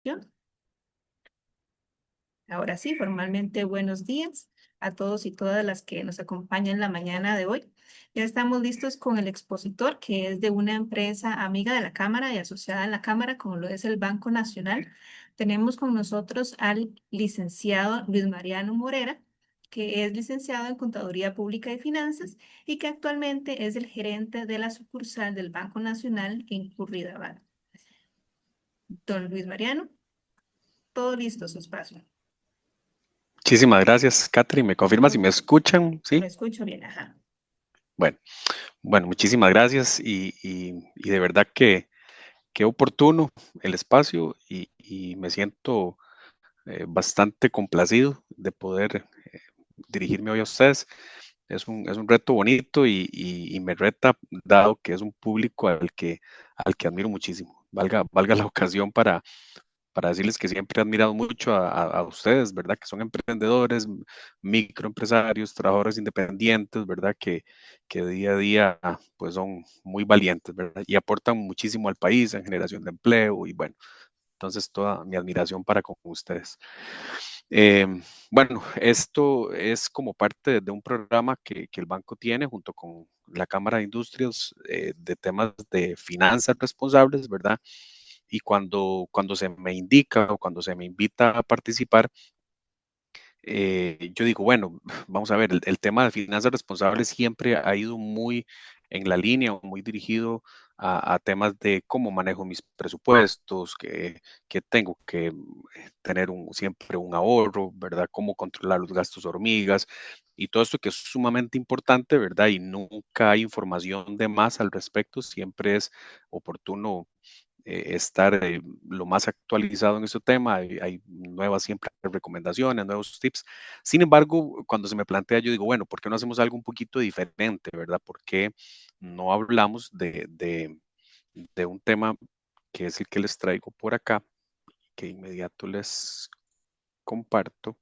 Yo, ahora sí, formalmente buenos días a todos y todas las que nos acompañan la mañana de hoy. Ya estamos listos con el expositor, que es de una empresa amiga de la Cámara y asociada en la Cámara, como lo es el Banco Nacional. Tenemos con nosotros al licenciado Luis Mariano Morera, que es licenciado en Contaduría Pública y Finanzas y que actualmente es el gerente de la sucursal del Banco Nacional en Curridabat. Don Luis Mariano, todo listo, su espacio. Muchísimas gracias, Catherine. ¿Me confirma si Mucho me escuchan? Lo Sí. escucho bien, ajá. Bueno, bueno, muchísimas gracias y de verdad que qué oportuno el espacio y me siento bastante complacido de poder dirigirme hoy a ustedes. Es un reto bonito y me reta, dado que es un público al que admiro muchísimo. Valga la ocasión para decirles que siempre he admirado mucho a ustedes, ¿verdad? Que son emprendedores, microempresarios, trabajadores independientes, ¿verdad? Que día a día pues son muy valientes, ¿verdad? Y aportan muchísimo al país en generación de empleo y bueno, entonces toda mi admiración para con ustedes. Eh, bueno, esto es como parte de un programa que el banco tiene junto con la Cámara de Industrias de temas de finanzas responsables, ¿verdad? Y cuando se me indica o cuando se me invita a participar, yo digo, bueno, vamos a ver, el tema de finanzas responsables siempre ha ido muy en la línea o muy dirigido a temas de cómo manejo mis presupuestos, que tengo que tener siempre un ahorro, ¿verdad? Cómo controlar los gastos hormigas y todo esto que es sumamente importante, ¿verdad? Y nunca hay información de más al respecto, siempre es oportuno estar lo más actualizado en ese tema. Hay nuevas siempre recomendaciones, nuevos tips. Sin embargo, cuando se me plantea, yo digo, bueno, ¿por qué no hacemos algo un poquito diferente, verdad? ¿Por qué no hablamos de un tema que es el que les traigo por acá, que inmediato les comparto,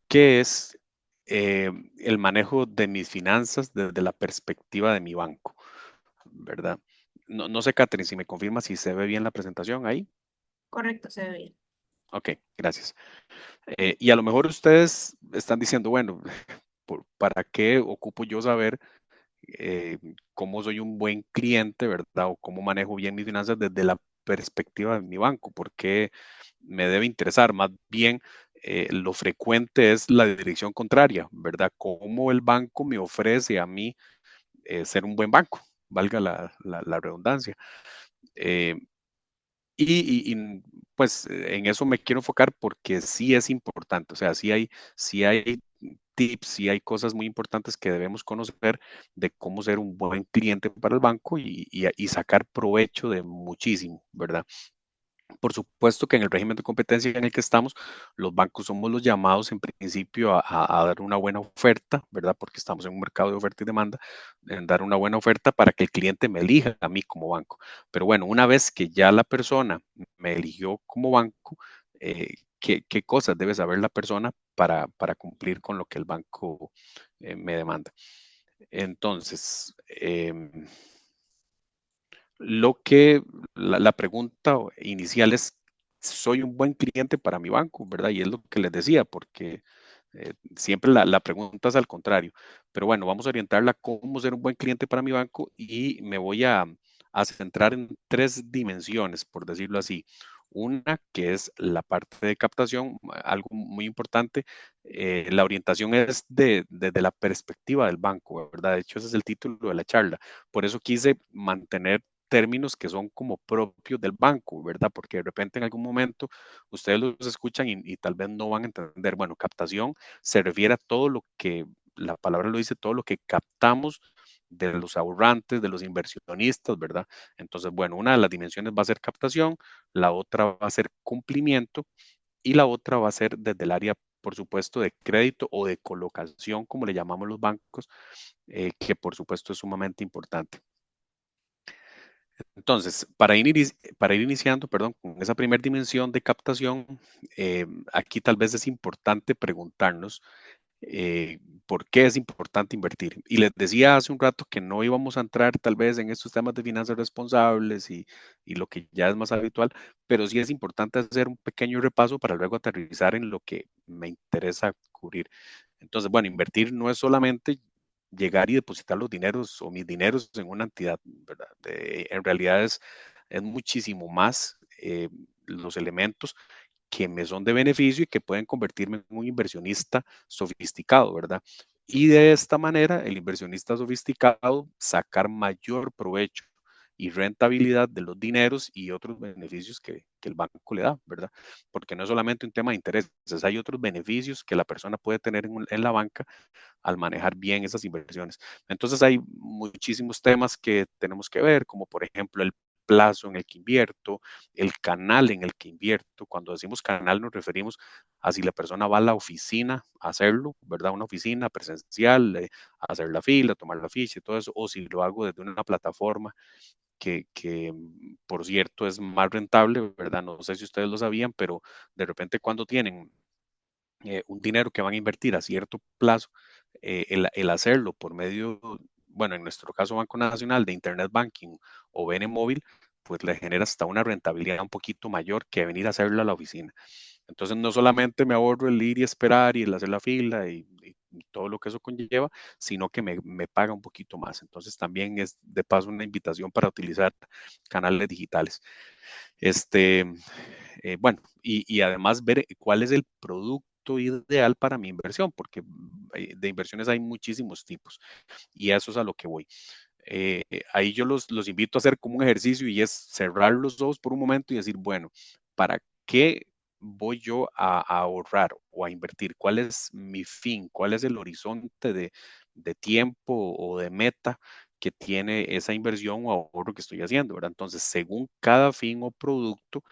que es el manejo de mis finanzas desde la perspectiva de mi banco, ¿verdad? No sé, Catherine, si me confirma si se ve bien la presentación ahí. Correcto, se ve bien. Ok, gracias. Y a lo mejor ustedes están diciendo, bueno, ¿para qué ocupo yo saber cómo soy un buen cliente, verdad? O cómo manejo bien mis finanzas desde la perspectiva de mi banco. ¿Por qué me debe interesar? Más bien, lo frecuente es la dirección contraria, ¿verdad? Cómo el banco me ofrece a mí ser un buen banco, valga la redundancia. Eh, pues en eso me quiero enfocar porque sí es importante, o sea, sí hay tips, sí hay cosas muy importantes que debemos conocer de cómo ser un buen cliente para el banco y sacar provecho de muchísimo, ¿verdad? Por supuesto que en el régimen de competencia en el que estamos, los bancos somos los llamados en principio a dar una buena oferta, ¿verdad? Porque estamos en un mercado de oferta y demanda, en dar una buena oferta para que el cliente me elija a mí como banco. Pero bueno, una vez que ya la persona me eligió como banco, ¿qué cosas debe saber la persona para cumplir con lo que el banco me demanda? Entonces, lo que la pregunta inicial es, ¿soy un buen cliente para mi banco? ¿Verdad? Y es lo que les decía, porque siempre la pregunta es al contrario. Pero bueno, vamos a orientarla a cómo ser un buen cliente para mi banco y me voy a centrar en tres dimensiones, por decirlo así. Una que es la parte de captación, algo muy importante. La orientación es desde la perspectiva del banco, ¿verdad? De hecho, ese es el título de la charla. Por eso quise mantener términos que son como propios del banco, ¿verdad? Porque de repente en algún momento ustedes los escuchan y tal vez no van a entender. Bueno, captación se refiere a todo lo que, la palabra lo dice, todo lo que captamos de los ahorrantes, de los inversionistas, ¿verdad? Entonces, bueno, una de las dimensiones va a ser captación, la otra va a ser cumplimiento y la otra va a ser desde el área, por supuesto, de crédito o de colocación, como le llamamos los bancos, que por supuesto es sumamente importante. Entonces, para ir iniciando, perdón, con esa primera dimensión de captación, aquí tal vez es importante preguntarnos eh, por qué es importante invertir. Y les decía hace un rato que no íbamos a entrar tal vez en estos temas de finanzas responsables y lo que ya es más habitual, pero sí es importante hacer un pequeño repaso para luego aterrizar en lo que me interesa cubrir. Entonces, bueno, invertir no es solamente llegar y depositar los dineros o mis dineros en una entidad, ¿verdad? En realidad es muchísimo más los elementos que me son de beneficio y que pueden convertirme en un inversionista sofisticado, ¿verdad? Y de esta manera, el inversionista sofisticado sacar mayor provecho y rentabilidad de los dineros y otros beneficios que el banco le da, ¿verdad? Porque no es solamente un tema de intereses, hay otros beneficios que la persona puede tener en la banca al manejar bien esas inversiones. Entonces hay muchísimos temas que tenemos que ver, como por ejemplo el plazo en el que invierto, el canal en el que invierto. Cuando decimos canal nos referimos a si la persona va a la oficina a hacerlo, ¿verdad? Una oficina presencial, hacer la fila, tomar la ficha y todo eso, o si lo hago desde una plataforma que, por cierto, es más rentable, ¿verdad? No sé si ustedes lo sabían, pero de repente cuando tienen un dinero que van a invertir a cierto plazo, el hacerlo por medio, bueno, en nuestro caso Banco Nacional, de Internet Banking o BN Móvil, pues le genera hasta una rentabilidad un poquito mayor que venir a hacerlo a la oficina. Entonces no solamente me ahorro el ir y esperar y el hacer la fila y todo lo que eso conlleva, sino que me paga un poquito más. Entonces también es de paso una invitación para utilizar canales digitales. Este, bueno, y además ver cuál es el producto ideal para mi inversión, porque de inversiones hay muchísimos tipos y a eso es a lo que voy. Ahí yo los invito a hacer como un ejercicio y es cerrar los ojos por un momento y decir, bueno, ¿para qué voy yo a ahorrar o a invertir? ¿Cuál es mi fin? ¿Cuál es el horizonte de tiempo o de meta que tiene esa inversión o ahorro que estoy haciendo, ¿verdad? Entonces, según cada fin o producto,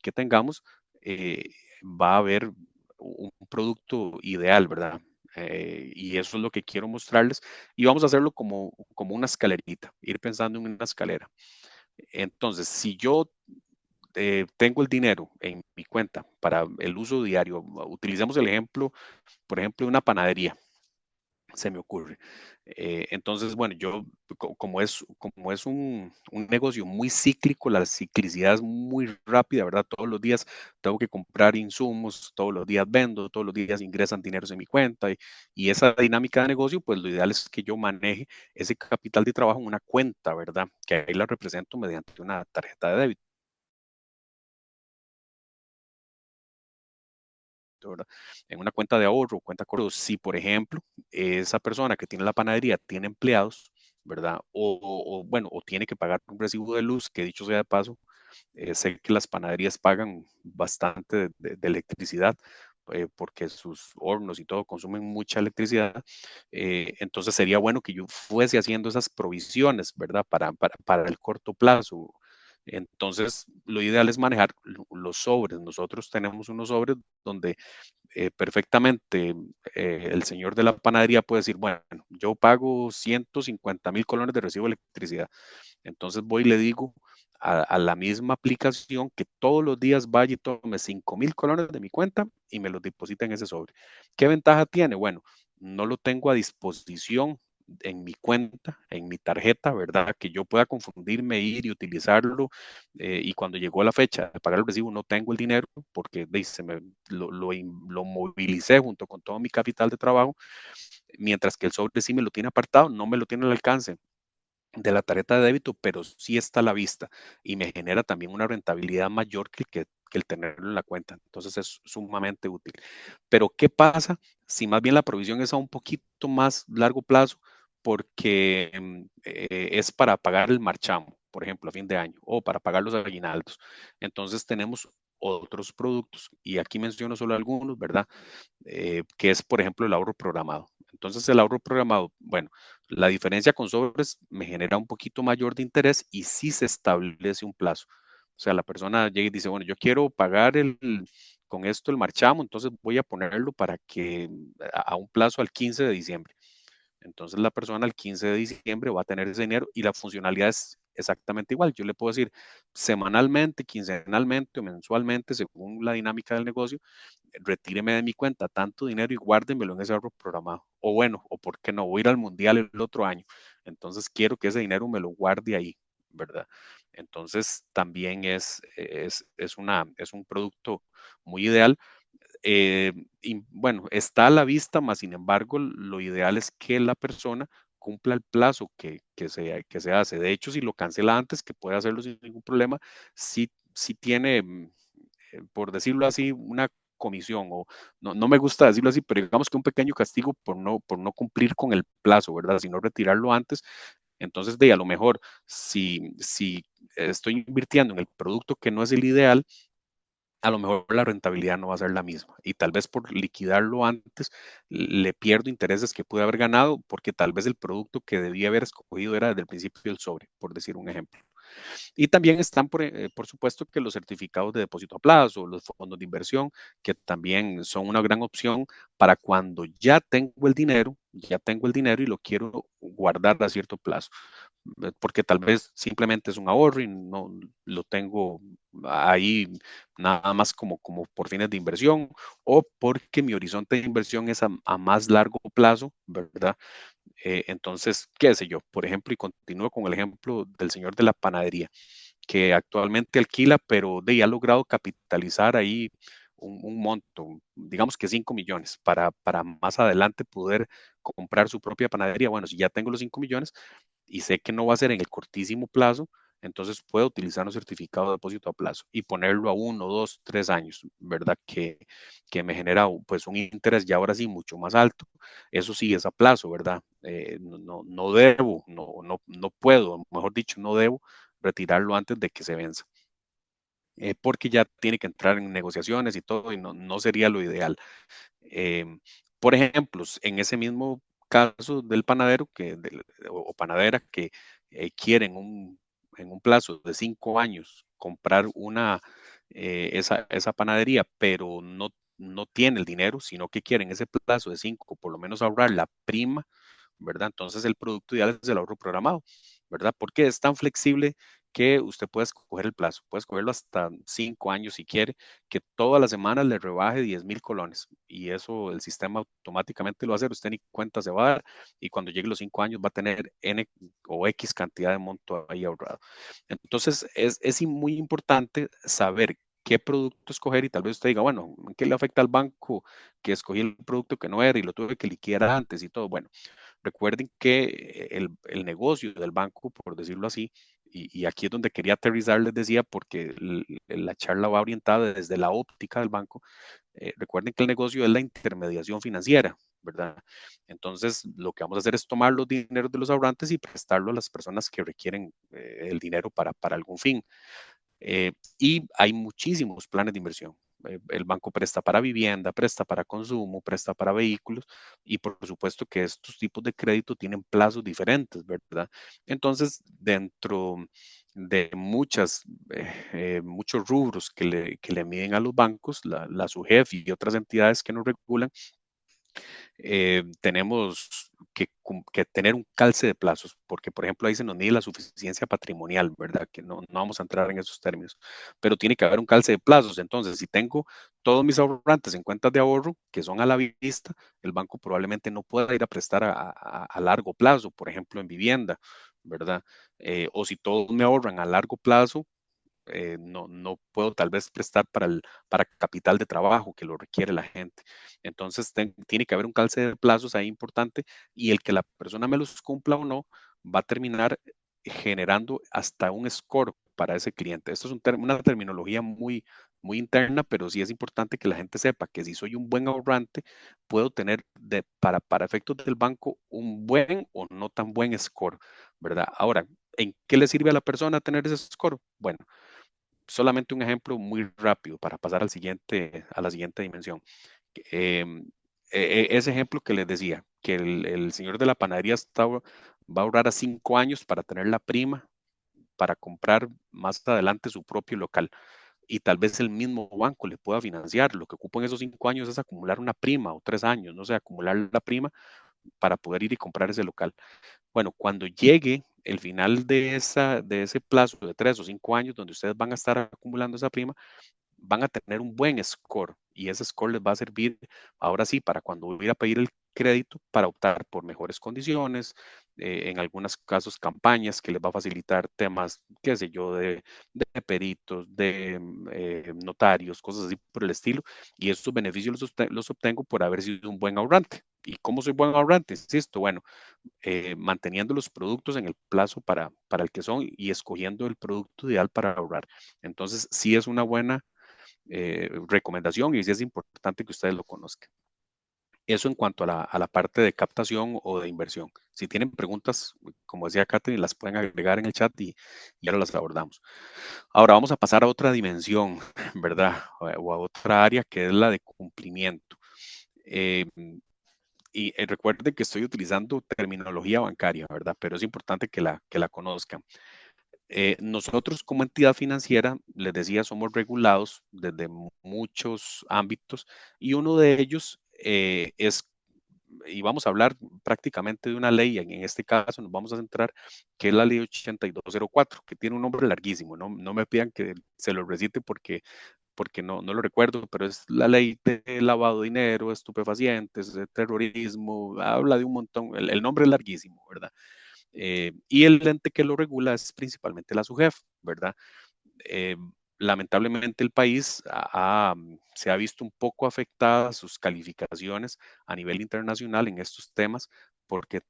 que tengamos, va a haber un producto ideal, ¿verdad? Y eso es lo que quiero mostrarles. Y vamos a hacerlo como una escalerita, ir pensando en una escalera. Entonces, si yo tengo el dinero en mi cuenta para el uso diario, utilicemos el ejemplo, por ejemplo, de una panadería se me ocurre. Entonces, bueno, yo, como es un negocio muy cíclico, la ciclicidad es muy rápida, ¿verdad? Todos los días tengo que comprar insumos, todos los días vendo, todos los días ingresan dineros en mi cuenta y esa dinámica de negocio, pues lo ideal es que yo maneje ese capital de trabajo en una cuenta, ¿verdad? Que ahí la represento mediante una tarjeta de débito. ¿Verdad? En una cuenta de ahorro, cuenta corriente, si por ejemplo esa persona que tiene la panadería tiene empleados, ¿verdad? Bueno, o tiene que pagar un recibo de luz, que dicho sea de paso, sé que las panaderías pagan bastante de electricidad. Porque sus hornos y todo consumen mucha electricidad, entonces sería bueno que yo fuese haciendo esas provisiones, ¿verdad? Para el corto plazo. Entonces, lo ideal es manejar los sobres. Nosotros tenemos unos sobres donde perfectamente el señor de la panadería puede decir, bueno, yo pago 150.000 colones de recibo de electricidad. Entonces voy y le digo a la misma aplicación que todos los días vaya y tome 5.000 colones de mi cuenta y me los deposita en ese sobre. ¿Qué ventaja tiene? Bueno, no lo tengo a disposición en mi cuenta, en mi tarjeta, ¿verdad? Que yo pueda confundirme, ir y utilizarlo y cuando llegó la fecha de pagar el recibo no tengo el dinero porque dice, lo movilicé junto con todo mi capital de trabajo, mientras que el sobre sí me lo tiene apartado, no me lo tiene al alcance de la tarjeta de débito, pero sí está a la vista y me genera también una rentabilidad mayor que el tenerlo en la cuenta. Entonces es sumamente útil. Pero ¿qué pasa si más bien la provisión es a un poquito más largo plazo? Porque es para pagar el marchamo, por ejemplo, a fin de año, o para pagar los aguinaldos. Entonces tenemos otros productos, y aquí menciono solo algunos, ¿verdad? Que es, por ejemplo, el ahorro programado. Entonces, el ahorro programado, bueno, la diferencia con sobres me genera un poquito mayor de interés y sí se establece un plazo. O sea, la persona llega y dice, bueno, yo quiero pagar con esto el marchamo, entonces voy a ponerlo para que a un plazo al 15 de diciembre. Entonces la persona al 15 de diciembre va a tener ese dinero y la funcionalidad es exactamente igual. Yo le puedo decir semanalmente, quincenalmente o mensualmente, según la dinámica del negocio, retíreme de mi cuenta tanto dinero y guárdemelo en ese ahorro programado. O bueno, o por qué no, voy a ir al mundial el otro año. Entonces quiero que ese dinero me lo guarde ahí, ¿verdad? Entonces también es un producto muy ideal. Y bueno, está a la vista, más sin embargo, lo ideal es que la persona cumpla el plazo que se hace. De hecho, si lo cancela antes, que puede hacerlo sin ningún problema, sí tiene, por decirlo así, una comisión, o no me gusta decirlo así, pero digamos que un pequeño castigo por no cumplir con el plazo, ¿verdad? Si no retirarlo antes, entonces a lo mejor si estoy invirtiendo en el producto que no es el ideal, a lo mejor la rentabilidad no va a ser la misma y tal vez por liquidarlo antes le pierdo intereses que pude haber ganado porque tal vez el producto que debía haber escogido era desde el principio el sobre, por decir un ejemplo. Y también están, por supuesto, que los certificados de depósito a plazo, los fondos de inversión, que también son una gran opción para cuando ya tengo el dinero y lo quiero guardar a cierto plazo, porque tal vez simplemente es un ahorro y no lo tengo ahí nada más como por fines de inversión o porque mi horizonte de inversión es a más largo plazo, ¿verdad? Entonces, qué sé yo, por ejemplo, y continúo con el ejemplo del señor de la panadería, que actualmente alquila, pero ha logrado capitalizar ahí un monto, digamos que 5 millones, para más adelante poder comprar su propia panadería. Bueno, si ya tengo los 5 millones y sé que no va a ser en el cortísimo plazo, entonces puedo utilizar un certificado de depósito a plazo y ponerlo a 1, 2, 3 años, ¿verdad? Que me genera pues un interés ya ahora sí mucho más alto. Eso sí es a plazo, ¿verdad? No debo, no puedo, mejor dicho, no debo retirarlo antes de que se venza, porque ya tiene que entrar en negociaciones y todo, y no sería lo ideal. Em, por ejemplo, en ese mismo caso del panadero o panadera que quieren en un plazo de 5 años comprar esa panadería, pero no tiene el dinero, sino que quieren ese plazo de 5, por lo menos ahorrar la prima, ¿verdad? Entonces el producto ideal es el ahorro programado, ¿verdad? Porque es tan flexible que usted puede escoger el plazo, puede escogerlo hasta 5 años si quiere, que todas las semanas le rebaje 10,000 colones y eso el sistema automáticamente lo va a hacer, usted ni cuenta se va a dar y cuando llegue los 5 años va a tener N o X cantidad de monto ahí ahorrado. Entonces es muy importante saber qué producto escoger y tal vez usted diga, bueno, ¿en qué le afecta al banco que escogí el producto que no era y lo tuve que liquidar antes y todo? Bueno, recuerden que el negocio del banco, por decirlo así, y aquí es donde quería aterrizar, les decía, porque la charla va orientada desde la óptica del banco. Recuerden que el negocio es la intermediación financiera, ¿verdad? Entonces, lo que vamos a hacer es tomar los dineros de los ahorrantes y prestarlo a las personas que requieren el dinero para algún fin. Y hay muchísimos planes de inversión. El banco presta para vivienda, presta para consumo, presta para vehículos y por supuesto que estos tipos de crédito tienen plazos diferentes, ¿verdad? Entonces, dentro de muchos rubros que le miden a los bancos, la SUGEF y otras entidades que nos regulan, tenemos que tener un calce de plazos, porque por ejemplo ahí se nos mide la suficiencia patrimonial, ¿verdad? Que no vamos a entrar en esos términos, pero tiene que haber un calce de plazos. Entonces, si tengo todos mis ahorrantes en cuentas de ahorro que son a la vista, el banco probablemente no pueda ir a prestar a largo plazo, por ejemplo, en vivienda, ¿verdad? O si todos me ahorran a largo plazo, no puedo tal vez prestar para capital de trabajo que lo requiere la gente. Entonces, tiene que haber un calce de plazos ahí importante y el que la persona me los cumpla o no va a terminar generando hasta un score para ese cliente. Esto es una terminología muy interna, pero sí es importante que la gente sepa que si soy un buen ahorrante, puedo tener para efectos del banco un buen o no tan buen score, ¿verdad? Ahora, ¿en qué le sirve a la persona tener ese score? Bueno, solamente un ejemplo muy rápido para pasar a la siguiente dimensión. Em, Ese ejemplo que les decía, que el señor de la panadería va a ahorrar a 5 años para tener la prima, para comprar más adelante su propio local. Y tal vez el mismo banco le pueda financiar. Lo que ocupa en esos 5 años es acumular una prima o 3 años, no sé, acumular la prima para poder ir y comprar ese local. Bueno, cuando llegue el final de ese plazo de 3 o 5 años donde ustedes van a estar acumulando esa prima, van a tener un buen score y ese score les va a servir ahora sí para cuando voy a ir a pedir el crédito para optar por mejores condiciones, en algunos casos campañas que les va a facilitar temas, qué sé yo, de peritos, de notarios, cosas así por el estilo, y estos beneficios los obtengo por haber sido un buen ahorrante. ¿Y cómo soy buen ahorrante? Insisto, bueno, manteniendo los productos en el plazo para el que son y escogiendo el producto ideal para ahorrar. Entonces, sí es una buena recomendación y sí es importante que ustedes lo conozcan. Eso en cuanto a la parte de captación o de inversión. Si tienen preguntas, como decía Katherine, las pueden agregar en el chat y ahora las abordamos. Ahora vamos a pasar a otra dimensión, ¿verdad? O a otra área que es la de cumplimiento. Eh, y recuerden que estoy utilizando terminología bancaria, ¿verdad? Pero es importante que la conozcan. Nosotros como entidad financiera, les decía, somos regulados desde muchos ámbitos y uno de ellos es, y vamos a hablar prácticamente de una ley, en este caso nos vamos a centrar, que es la ley 8204, que tiene un nombre larguísimo, no, no me pidan que se lo recite porque no, no lo recuerdo, pero es la ley de lavado de dinero, estupefacientes, de terrorismo, habla de un montón, el nombre es larguísimo, ¿verdad? Y el ente que lo regula es principalmente la SUGEF, ¿verdad? Eh, Lamentablemente el país se ha visto un poco afectada sus calificaciones a nivel internacional en estos temas porque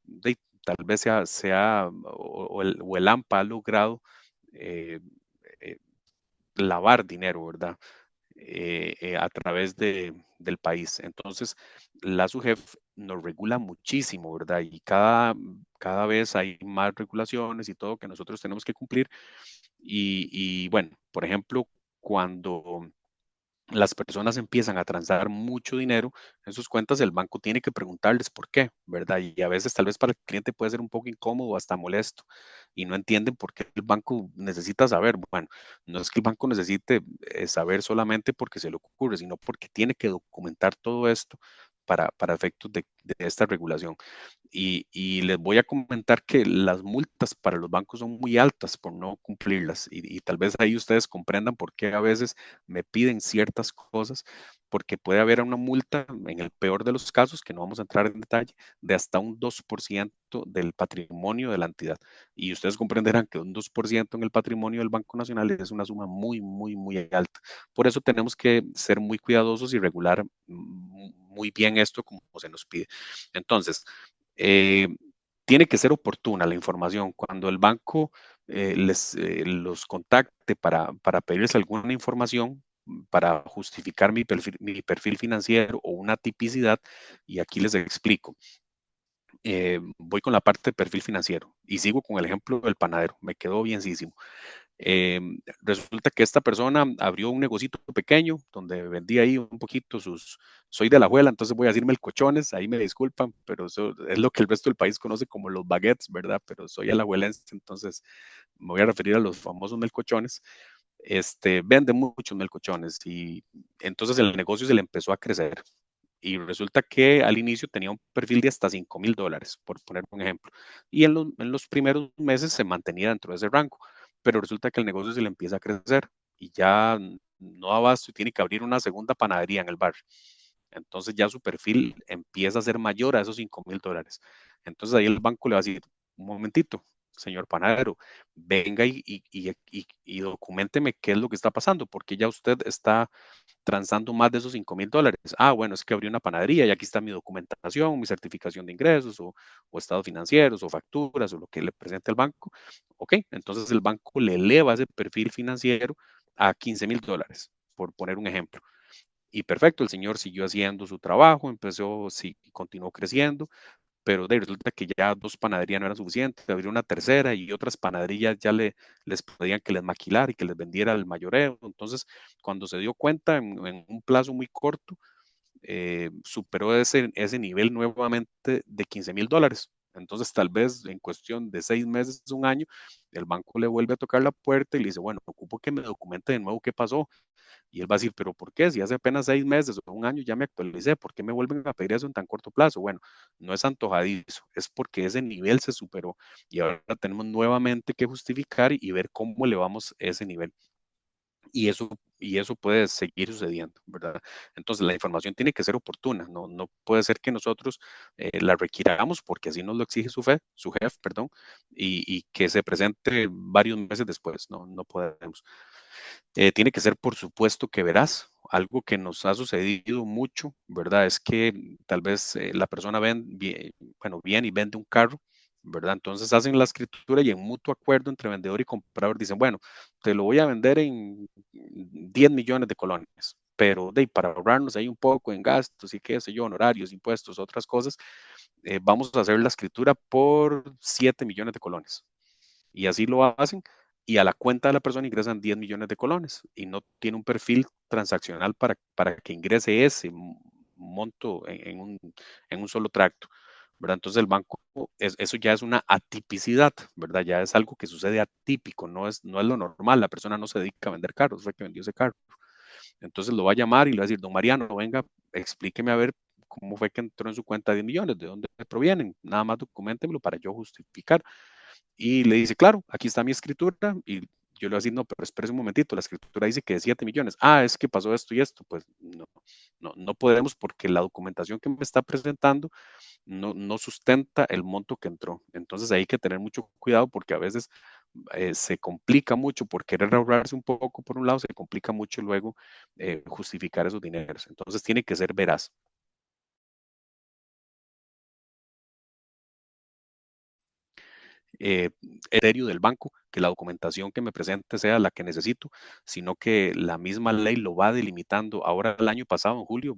tal vez o el AMPA ha logrado eh, eh, lavar dinero, ¿verdad? A través del país. Entonces, la SUGEF nos regula muchísimo, ¿verdad? Y cada vez hay más regulaciones y todo que nosotros tenemos que cumplir. Y bueno, por ejemplo, cuando las personas empiezan a transar mucho dinero en sus cuentas, el banco tiene que preguntarles por qué, ¿verdad? Y a veces tal vez para el cliente puede ser un poco incómodo o hasta molesto y no entienden por qué el banco necesita saber. Bueno, no es que el banco necesite saber solamente porque se le ocurre, sino porque tiene que documentar todo esto para efectos de esta regulación. Y les voy a comentar que las multas para los bancos son muy altas por no cumplirlas y tal vez ahí ustedes comprendan por qué a veces me piden ciertas cosas, porque puede haber una multa, en el peor de los casos, que no vamos a entrar en detalle, de hasta un 2% del patrimonio de la entidad. Y ustedes comprenderán que un 2% en el patrimonio del Banco Nacional es una suma muy, muy, muy alta. Por eso tenemos que ser muy cuidadosos y regular muy bien esto como se nos pide. Entonces, eh, tiene que ser oportuna la información. Cuando el banco los contacte para pedirles alguna información, para justificar mi perfil financiero o una tipicidad, y aquí les explico. Voy con la parte de perfil financiero y sigo con el ejemplo del panadero, me quedó bienísimo. Resulta que esta persona abrió un negocito pequeño donde vendía ahí un poquito soy de la abuela, entonces voy a decirme el cochones, ahí me disculpan, pero eso es lo que el resto del país conoce como los baguettes, ¿verdad? Pero soy alajuelense, entonces me voy a referir a los famosos melcochones. Vende muchos melcochones y entonces el negocio se le empezó a crecer. Y resulta que al inicio tenía un perfil de hasta $5,000, por poner un ejemplo. Y en los primeros meses se mantenía dentro de ese rango, pero resulta que el negocio se le empieza a crecer y ya no da abasto y tiene que abrir una segunda panadería en el barrio. Entonces ya su perfil empieza a ser mayor a esos $5,000. Entonces ahí el banco le va a decir, un momentito, señor panadero, venga y documenteme qué es lo que está pasando, porque ya usted está transando más de esos $5,000. Ah, bueno, es que abrí una panadería y aquí está mi documentación, mi certificación de ingresos o estados financieros o facturas o lo que le presente el banco. Ok, entonces el banco le eleva ese perfil financiero a $15,000, por poner un ejemplo. Y perfecto, el señor siguió haciendo su trabajo, empezó, sí, continuó creciendo, pero resulta que ya dos panaderías no eran suficientes, abrió una tercera y otras panaderías ya les pedían que les maquilara y que les vendiera el mayoreo. Entonces, cuando se dio cuenta en un plazo muy corto, superó ese nivel nuevamente de $15,000. Entonces, tal vez en cuestión de 6 meses, un año, el banco le vuelve a tocar la puerta y le dice, bueno, ocupo que me documente de nuevo qué pasó. Y él va a decir, pero ¿por qué? Si hace apenas 6 meses o un año ya me actualicé, ¿por qué me vuelven a pedir eso en tan corto plazo? Bueno, no es antojadizo, es porque ese nivel se superó y ahora tenemos nuevamente que justificar y ver cómo elevamos ese nivel. Y eso puede seguir sucediendo, ¿verdad? Entonces, la información tiene que ser oportuna, no puede ser que nosotros la requiramos porque así nos lo exige su jefe, perdón, y que se presente varios meses después, no podemos. Tiene que ser, por supuesto, que verás. Algo que nos ha sucedido mucho, ¿verdad? Es que tal vez la persona bueno, viene y vende un carro, ¿verdad? Entonces hacen la escritura y en mutuo acuerdo entre vendedor y comprador dicen, bueno, te lo voy a vender en 10 millones de colones, pero para ahorrarnos ahí un poco en gastos y qué sé yo, honorarios, impuestos, otras cosas, vamos a hacer la escritura por 7 millones de colones. Y así lo hacen y a la cuenta de la persona ingresan 10 millones de colones y no tiene un perfil transaccional para que ingrese ese monto en un solo tracto, ¿verdad? Entonces el banco, eso ya es una atipicidad, ¿verdad? Ya es algo que sucede atípico, no es lo normal, la persona no se dedica a vender carros, fue que vendió ese carro. Entonces lo va a llamar y le va a decir, don Mariano, venga, explíqueme a ver cómo fue que entró en su cuenta 10 millones, de dónde provienen, nada más documentemelo para yo justificar. Y le dice, claro, aquí está mi escritura. Y yo le voy a decir, no, pero espérese un momentito, la escritura dice que de 7 millones. Ah, es que pasó esto y esto. Pues no podemos porque la documentación que me está presentando no sustenta el monto que entró. Entonces hay que tener mucho cuidado porque a veces se complica mucho por querer ahorrarse un poco por un lado, se complica mucho luego justificar esos dineros. Entonces tiene que ser veraz. eh, Criterio del banco, que la documentación que me presente sea la que necesito, sino que la misma ley lo va delimitando. Ahora, el año pasado, en julio,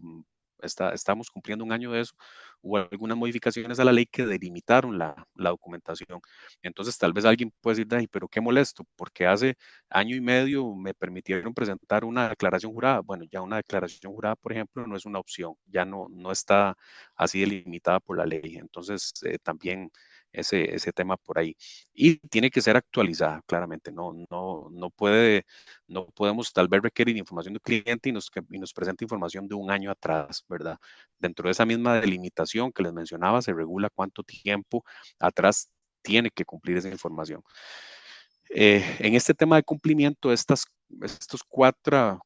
estamos cumpliendo un año de eso, hubo algunas modificaciones a la ley que delimitaron la documentación. Entonces, tal vez alguien puede decir, ay, pero qué molesto, porque hace año y medio me permitieron presentar una declaración jurada. Bueno, ya una declaración jurada, por ejemplo, no es una opción, ya no está así delimitada por la ley. Entonces, también ese tema por ahí. Y tiene que ser actualizada, claramente. No podemos tal vez requerir información del cliente y nos presenta información de un año atrás, ¿verdad? Dentro de esa misma delimitación que les mencionaba, se regula cuánto tiempo atrás tiene que cumplir esa información. En este tema de cumplimiento, estas cuatro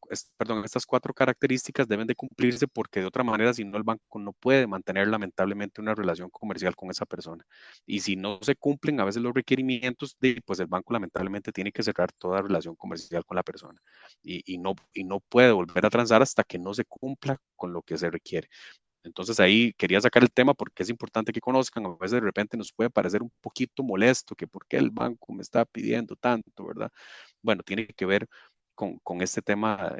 características deben de cumplirse porque de otra manera, si no, el banco no puede mantener lamentablemente una relación comercial con esa persona. Y si no se cumplen a veces los requerimientos, pues el banco lamentablemente tiene que cerrar toda relación comercial con la persona y no puede volver a transar hasta que no se cumpla con lo que se requiere. Entonces ahí quería sacar el tema porque es importante que conozcan, a veces de repente nos puede parecer un poquito molesto que por qué el banco me está pidiendo tanto, ¿verdad? Bueno, tiene que ver con este tema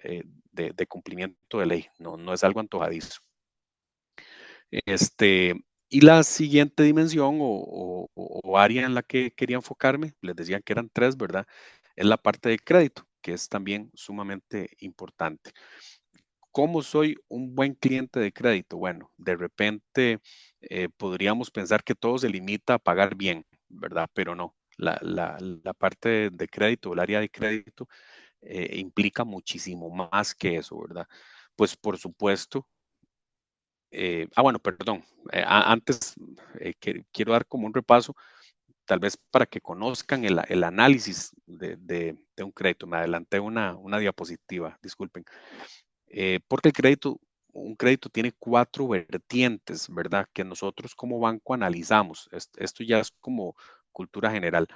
de cumplimiento de ley, no es algo antojadizo. Este, y la siguiente dimensión o área en la que quería enfocarme, les decían que eran tres, ¿verdad? Es la parte de crédito, que es también sumamente importante. ¿Cómo soy un buen cliente de crédito? Bueno, de repente podríamos pensar que todo se limita a pagar bien, ¿verdad? Pero no. La parte de crédito, el área de crédito, implica muchísimo más que eso, ¿verdad? Pues por supuesto. Bueno, perdón. Antes quiero dar como un repaso, tal vez para que conozcan el análisis de un crédito. Me adelanté una diapositiva, disculpen. Porque un crédito tiene cuatro vertientes, ¿verdad? Que nosotros como banco analizamos. Esto ya es como cultura general.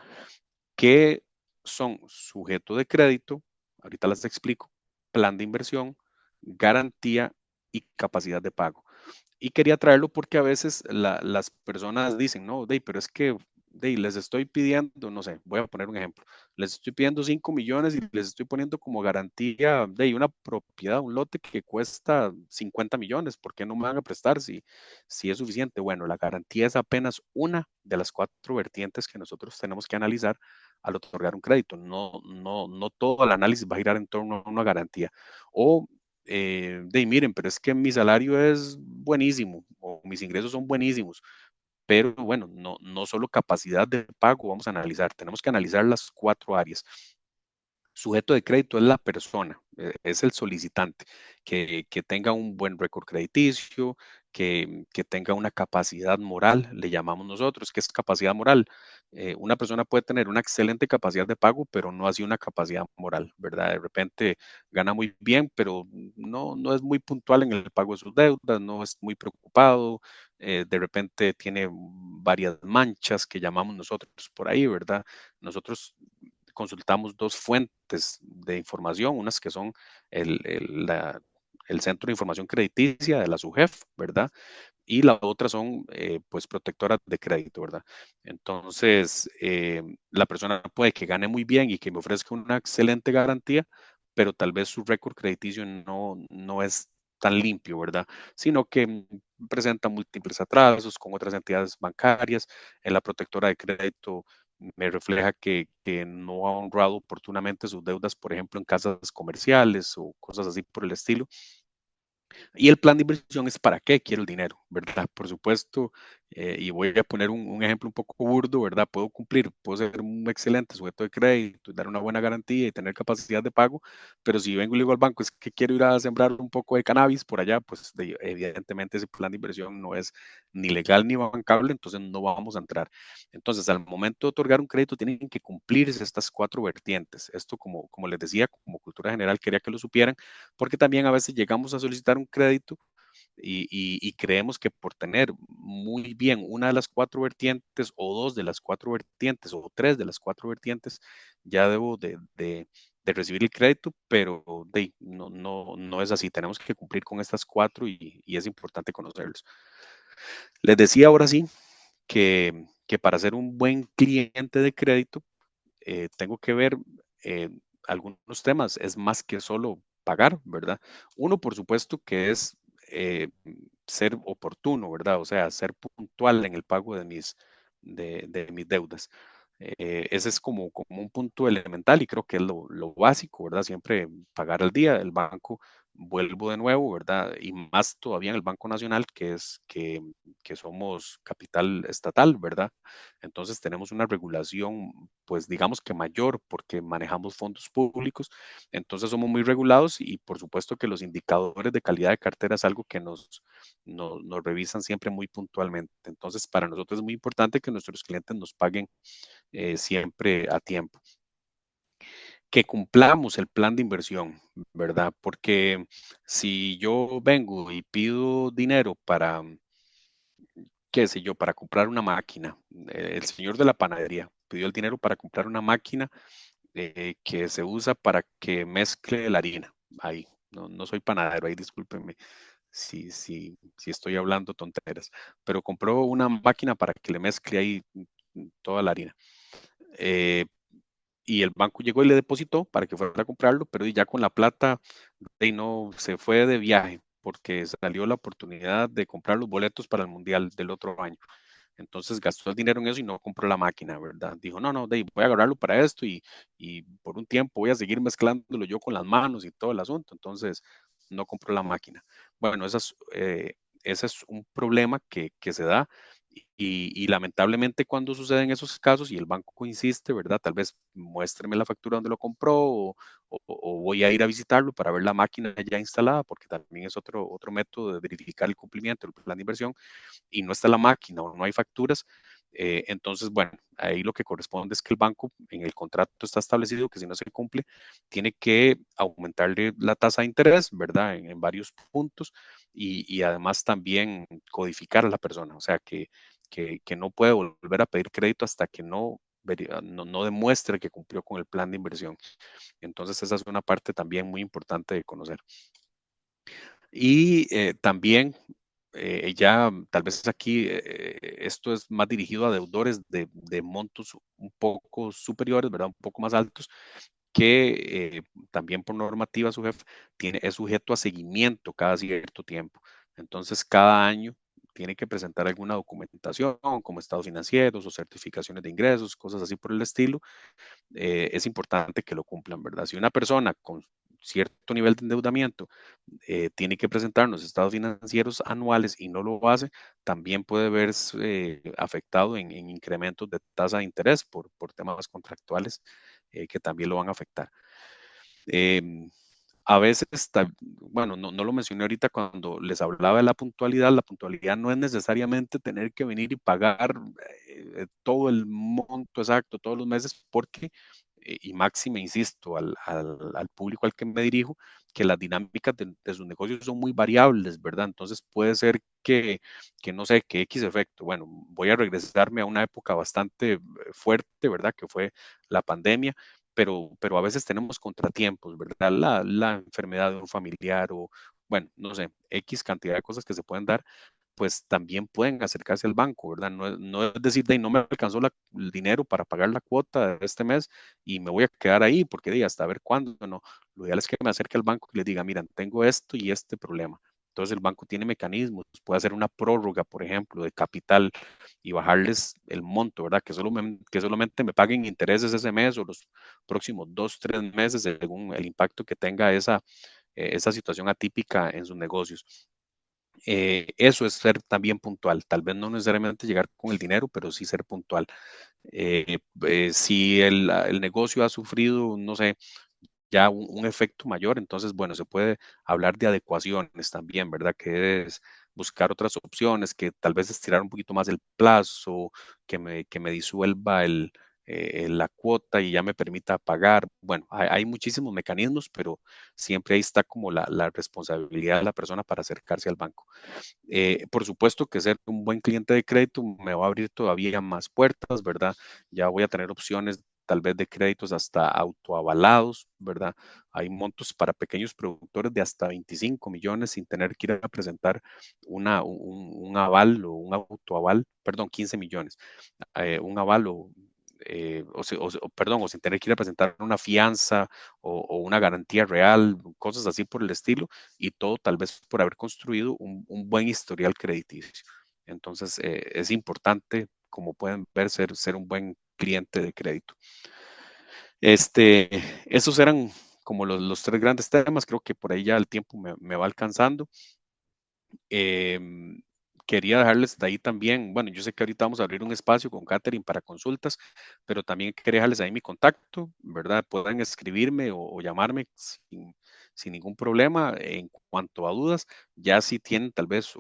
¿Qué son sujeto de crédito? Ahorita las explico. Plan de inversión, garantía y capacidad de pago. Y quería traerlo porque a veces las personas dicen, no, Dey, pero es que les estoy pidiendo, no sé, voy a poner un ejemplo, les estoy pidiendo 5 millones y les estoy poniendo como garantía de una propiedad, un lote que cuesta 50 millones, ¿por qué no me van a prestar si es suficiente? Bueno, la garantía es apenas una de las cuatro vertientes que nosotros tenemos que analizar al otorgar un crédito. No todo el análisis va a girar en torno a una garantía. O miren, pero es que mi salario es buenísimo o mis ingresos son buenísimos, pero bueno, no solo capacidad de pago vamos a analizar, tenemos que analizar las cuatro áreas. Sujeto de crédito es la persona, es el solicitante, que tenga un buen récord crediticio, que tenga una capacidad moral, le llamamos nosotros. ¿Qué es capacidad moral? Una persona puede tener una excelente capacidad de pago, pero no así una capacidad moral, ¿verdad? De repente gana muy bien, pero no es muy puntual en el pago de sus deudas, no es muy preocupado, de repente tiene varias manchas que llamamos nosotros por ahí, ¿verdad? Nosotros consultamos dos fuentes de información, unas que son el Centro de Información Crediticia de la SUGEF, ¿verdad? Y la otra son pues protectoras de crédito, ¿verdad? Entonces, la persona puede que gane muy bien y que me ofrezca una excelente garantía, pero tal vez su récord crediticio no es tan limpio, ¿verdad? Sino que presenta múltiples atrasos con otras entidades bancarias. En la protectora de crédito me refleja que no ha honrado oportunamente sus deudas, por ejemplo, en casas comerciales o cosas así por el estilo. Y el plan de inversión es para qué quiero el dinero, ¿verdad? Por supuesto, y voy a poner un ejemplo un poco burdo, ¿verdad? Puedo cumplir, puedo ser un excelente sujeto de crédito, dar una buena garantía y tener capacidad de pago, pero si vengo y le digo al banco es que quiero ir a sembrar un poco de cannabis por allá, pues evidentemente ese plan de inversión no es ni legal ni bancable, entonces no vamos a entrar. Entonces, al momento de otorgar un crédito, tienen que cumplirse estas cuatro vertientes. Esto, como les decía, como cultura general, quería que lo supieran porque también a veces llegamos a solicitar un crédito y creemos que por tener muy bien una de las cuatro vertientes o dos de las cuatro vertientes o tres de las cuatro vertientes, ya debo de recibir el crédito, pero no es así. Tenemos que cumplir con estas cuatro y es importante conocerlos. Les decía ahora sí que para ser un buen cliente de crédito, tengo que ver eh, algunos temas, es más que solo pagar, ¿verdad? Uno, por supuesto, que es eh, ser oportuno, ¿verdad? O sea, ser puntual en el pago de mis deudas. Ese es como un punto elemental y creo que es lo básico, ¿verdad? Siempre pagar al día. El banco, vuelvo de nuevo, ¿verdad? Y más todavía en el Banco Nacional, que somos capital estatal, ¿verdad? Entonces tenemos una regulación, pues digamos que mayor, porque manejamos fondos públicos, entonces somos muy regulados y por supuesto que los indicadores de calidad de cartera es algo que nos revisan siempre muy puntualmente. Entonces para nosotros es muy importante que nuestros clientes nos paguen siempre a tiempo. Que cumplamos el plan de inversión, ¿verdad? Porque si yo vengo y pido dinero para, qué sé yo, para comprar una máquina, el señor de la panadería pidió el dinero para comprar una máquina que se usa para que mezcle la harina. Ahí, no soy panadero, ahí discúlpenme si estoy hablando tonteras, pero compró una máquina para que le mezcle ahí toda la harina. Eh, y el banco llegó y le depositó para que fuera a comprarlo, pero ya con la plata no se fue de viaje porque salió la oportunidad de comprar los boletos para el Mundial del otro año. Entonces gastó el dinero en eso y no compró la máquina, ¿verdad? Dijo, no, voy a agarrarlo para esto y por un tiempo voy a seguir mezclándolo yo con las manos y todo el asunto. Entonces no compró la máquina. Bueno, ese es un problema que se da y lamentablemente cuando suceden esos casos y el banco insiste, ¿verdad? Tal vez muéstreme la factura donde lo compró o voy a ir a visitarlo para ver la máquina ya instalada, porque también es otro método de verificar el cumplimiento del plan de inversión y no está la máquina o no hay facturas, entonces, bueno, ahí lo que corresponde es que el banco en el contrato está establecido que si no se cumple, tiene que aumentarle la tasa de interés, ¿verdad? En varios puntos y además también codificar a la persona, o sea, que no puede volver a pedir crédito hasta que no demuestre que cumplió con el plan de inversión. Entonces, esa es una parte también muy importante de conocer. Y también, ya tal vez aquí esto es más dirigido a deudores de montos un poco superiores, ¿verdad? Un poco más altos, que también por normativa su jefe es sujeto a seguimiento cada cierto tiempo. Entonces, cada año tiene que presentar alguna documentación como estados financieros o certificaciones de ingresos, cosas así por el estilo, es importante que lo cumplan, ¿verdad? Si una persona con cierto nivel de endeudamiento tiene que presentarnos estados financieros anuales y no lo hace, también puede verse afectado en incrementos de tasa de interés por temas contractuales que también lo van a afectar. Em, a veces, bueno, no lo mencioné ahorita cuando les hablaba de la puntualidad no es necesariamente tener que venir y pagar todo el monto exacto todos los meses, porque, y máxime, insisto, al público al que me dirijo, que las dinámicas de sus negocios son muy variables, ¿verdad? Entonces puede ser que no sé, que X efecto. Bueno, voy a regresarme a una época bastante fuerte, ¿verdad? Que fue la pandemia, pero a veces tenemos contratiempos, ¿verdad? La enfermedad de un familiar o, bueno, no sé, X cantidad de cosas que se pueden dar, pues también pueden acercarse al banco, ¿verdad? No es decir, de, "Ay, no me alcanzó el dinero para pagar la cuota de este mes y me voy a quedar ahí porque de hasta ver cuándo, no. Lo ideal es que me acerque al banco y les diga, miren, tengo esto y este problema. Entonces el banco tiene mecanismos, puede hacer una prórroga, por ejemplo, de capital y bajarles el monto, ¿verdad? Que solamente me paguen intereses ese mes o los próximos 2, 3 meses, según el impacto que tenga esa situación atípica en sus negocios. Eso es ser también puntual, tal vez no necesariamente llegar con el dinero, pero sí ser puntual. Si el negocio ha sufrido, no sé, ya un efecto mayor, entonces, bueno, se puede hablar de adecuaciones también, ¿verdad? Que es buscar otras opciones, que tal vez estirar un poquito más el plazo, que me disuelva la cuota y ya me permita pagar. Bueno, hay muchísimos mecanismos, pero siempre ahí está como la responsabilidad de la persona para acercarse al banco. Por supuesto que ser un buen cliente de crédito me va a abrir todavía más puertas, ¿verdad? Ya voy a tener opciones tal vez de créditos hasta autoavalados, ¿verdad? Hay montos para pequeños productores de hasta 25 millones sin tener que ir a presentar un aval o un autoaval, perdón, 15 millones, un aval perdón, o sin tener que ir a presentar una fianza o una garantía real, cosas así por el estilo, y todo tal vez por haber construido un buen historial crediticio. Entonces, es importante, como pueden ver, ser un buen cliente de crédito. Este, esos eran como los tres grandes temas. Creo que por ahí ya el tiempo me va alcanzando. Em, Quería dejarles de ahí también, bueno, yo sé que ahorita vamos a abrir un espacio con Catherine para consultas, pero también quería dejarles ahí mi contacto, ¿verdad? Pueden escribirme o llamarme sin ningún problema en cuanto a dudas. Ya si tienen tal vez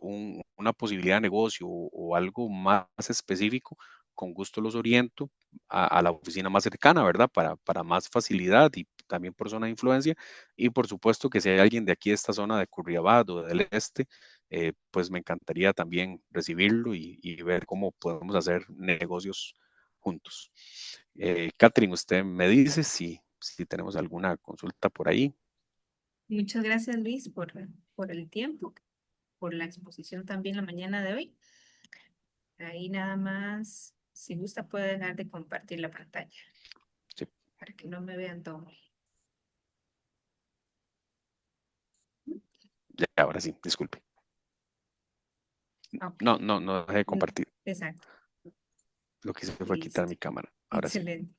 una posibilidad de negocio o algo más específico, con gusto los oriento a la oficina más cercana, ¿verdad? Para más facilidad y también por zona de influencia. Y por supuesto que si hay alguien de aquí de esta zona de Curriabat o del este, pues me encantaría también recibirlo y ver cómo podemos hacer negocios juntos. Catherine, usted me dice si tenemos alguna consulta por ahí. Muchas gracias, Luis, por el tiempo, por la exposición también la mañana de hoy. Ahí nada más, si gusta, puede dejar de compartir la pantalla Sí, para que no me vean doble. ya, ahora sí, disculpe. Ok, No dejé de mm, compartir. exacto, Lo que hice fue quitar listo, mi cámara. Ahora sí. excelente.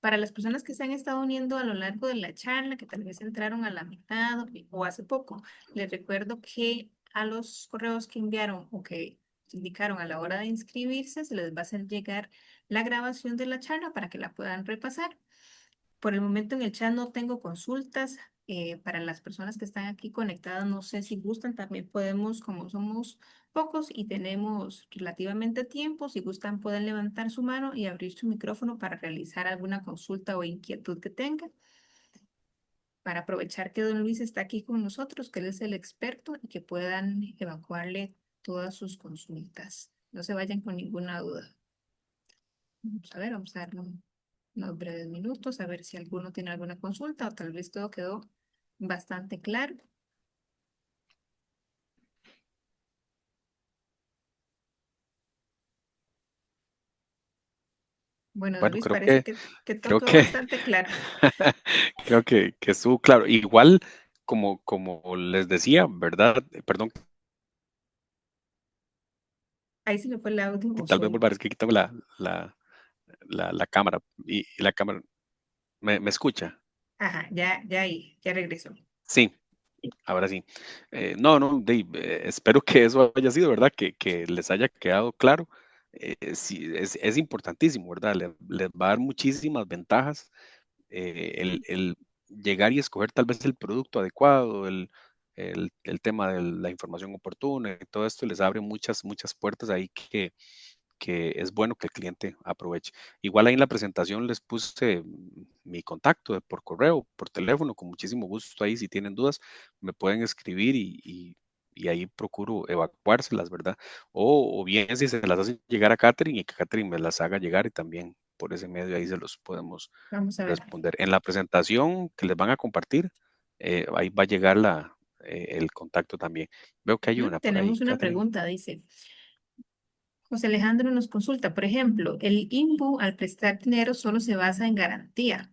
Para las personas que se han estado uniendo a lo largo de la charla, que tal vez entraron a la mitad o hace poco, les recuerdo que a los correos que enviaron o que indicaron a la hora de inscribirse, se les va a hacer llegar la grabación de la charla para que la puedan repasar. Por el momento en el chat no tengo consultas. Para las personas que están aquí conectadas, no sé si gustan, también podemos, como somos pocos y tenemos relativamente tiempo, si gustan pueden levantar su mano y abrir su micrófono para realizar alguna consulta o inquietud que tengan, para aprovechar que don Luis está aquí con nosotros, que él es el experto y que puedan evacuarle todas sus consultas. No se vayan con ninguna duda. Vamos a darle unos breves minutos a ver si alguno tiene alguna consulta o tal vez todo quedó bastante claro. Bueno, don Bueno, Luis, parece que todo creo quedó que, bastante claro. creo que estuvo claro. Igual, como les decía, ¿verdad? Perdón, Ahí se me fue el audio que o tal vez solo. vuelva, es que aquí tengo la cámara y la cámara. ¿Me escucha? Ajá, ya ahí, ya regresó. Sí, ahora sí. No, espero que eso haya sido, ¿verdad? Que les haya quedado claro. Sí, es importantísimo, ¿verdad? Les va a dar muchísimas ventajas. llegar y escoger tal vez el producto adecuado, el tema de la información oportuna y todo esto les abre muchas puertas ahí que es bueno que el cliente aproveche. Igual ahí en la presentación les puse mi contacto por correo, por teléfono, con muchísimo gusto ahí. Si tienen dudas, me pueden escribir y ahí procuro evacuárselas, ¿verdad? O bien si se las hacen llegar a Catherine y que Catherine me las haga llegar y también por ese medio ahí se los podemos Vamos a ver. responder. En la presentación que les van a compartir, ahí va a llegar el contacto también. Veo que hay una por ahí, Tenemos una Catherine. pregunta, dice. José Alejandro nos consulta, por ejemplo, el INBU al prestar dinero solo se basa en garantía.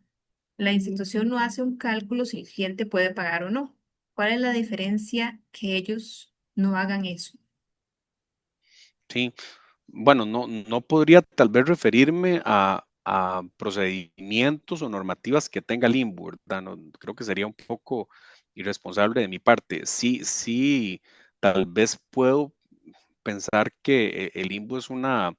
La institución no hace un cálculo si el cliente puede pagar o no. ¿Cuál es la diferencia que ellos no hagan eso? Sí, bueno, no podría tal vez referirme a procedimientos o normativas que tenga el INBU, ¿verdad? Creo que sería un poco irresponsable de mi parte. Sí, tal vez puedo pensar que el INBU es una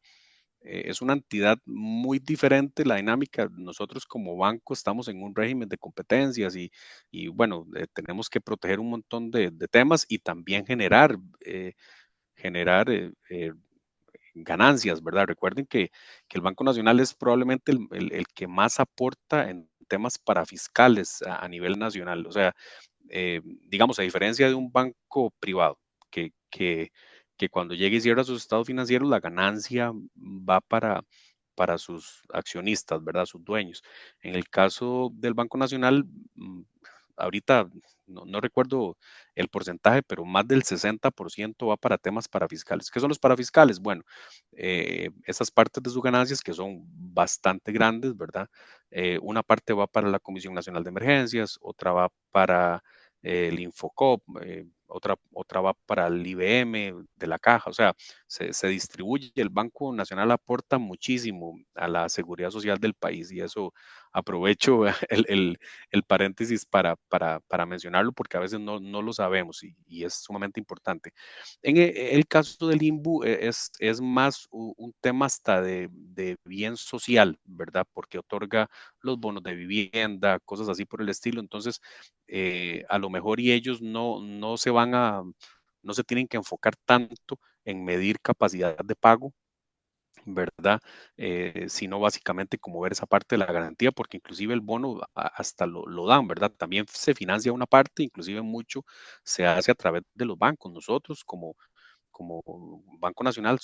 entidad muy diferente, la dinámica. Nosotros como banco estamos en un régimen de competencias y bueno, tenemos que proteger un montón de temas y también generar ganancias, ¿verdad? Recuerden que el Banco Nacional es probablemente el que más aporta en temas parafiscales a nivel nacional. O sea, digamos, a diferencia de un banco privado, que, que, que cuando llega y cierra sus estados financieros, la ganancia va para sus accionistas, ¿verdad? Sus dueños. En el caso del Banco Nacional, ahorita no recuerdo el porcentaje, pero más del 60% va para temas parafiscales. ¿Qué son los parafiscales? Bueno, esas partes de sus ganancias que son bastante grandes, ¿verdad? Una parte va para la Comisión Nacional de Emergencias, otra va para el Infocop, otra va para el IBM de la caja, o sea, se distribuye, el Banco Nacional aporta muchísimo a la seguridad social del país y eso aprovecho el paréntesis para mencionarlo porque a veces no lo sabemos y es sumamente importante. En el caso del INBU es más un tema hasta de bien social, ¿verdad? Porque otorga los bonos de vivienda, cosas así por el estilo. Entonces, a lo mejor y ellos no se tienen que enfocar tanto en medir capacidad de pago, ¿verdad? Sino básicamente como ver esa parte de la garantía, porque inclusive el bono hasta lo dan, ¿verdad? También se financia una parte, inclusive mucho se hace a través de los bancos. Nosotros como Banco Nacional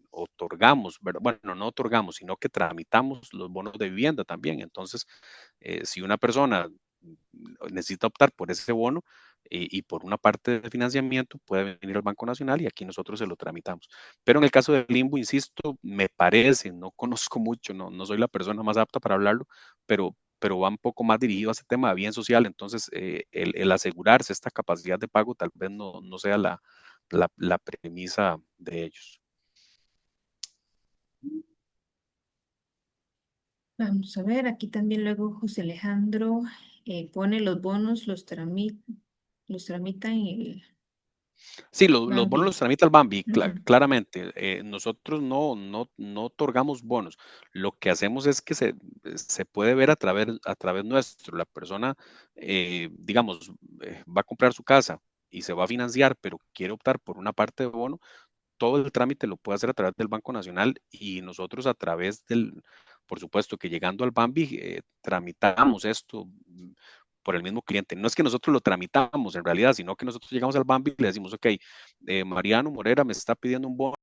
otorgamos, ¿verdad? Bueno, no otorgamos, sino que tramitamos los bonos de vivienda también. Entonces, si una persona necesita optar por ese bono y por una parte de financiamiento, puede venir al Banco Nacional y aquí nosotros se lo tramitamos. Pero en el caso del limbo, insisto, me parece, no conozco mucho, no soy la persona más apta para hablarlo, pero va un poco más dirigido a ese tema de bien social. Entonces, el asegurarse esta capacidad de pago tal vez no sea la premisa de ellos. Vamos a ver, aquí también luego José Alejandro pone los bonos, los tramita en el Sí, los bonos Bambi. los tramita el Bambi, Ujú. claramente. Nosotros no otorgamos bonos. Lo que hacemos es que se puede ver a través nuestro. La persona, digamos, va a comprar su casa y se va a financiar, pero quiere optar por una parte de bono, todo el trámite lo puede hacer a través del Banco Nacional y nosotros por supuesto que llegando al Bambi, tramitamos esto por el mismo cliente. No es que nosotros lo tramitamos en realidad, sino que nosotros llegamos al Bambi y le decimos, ok, Mariano Morera me está pidiendo un bono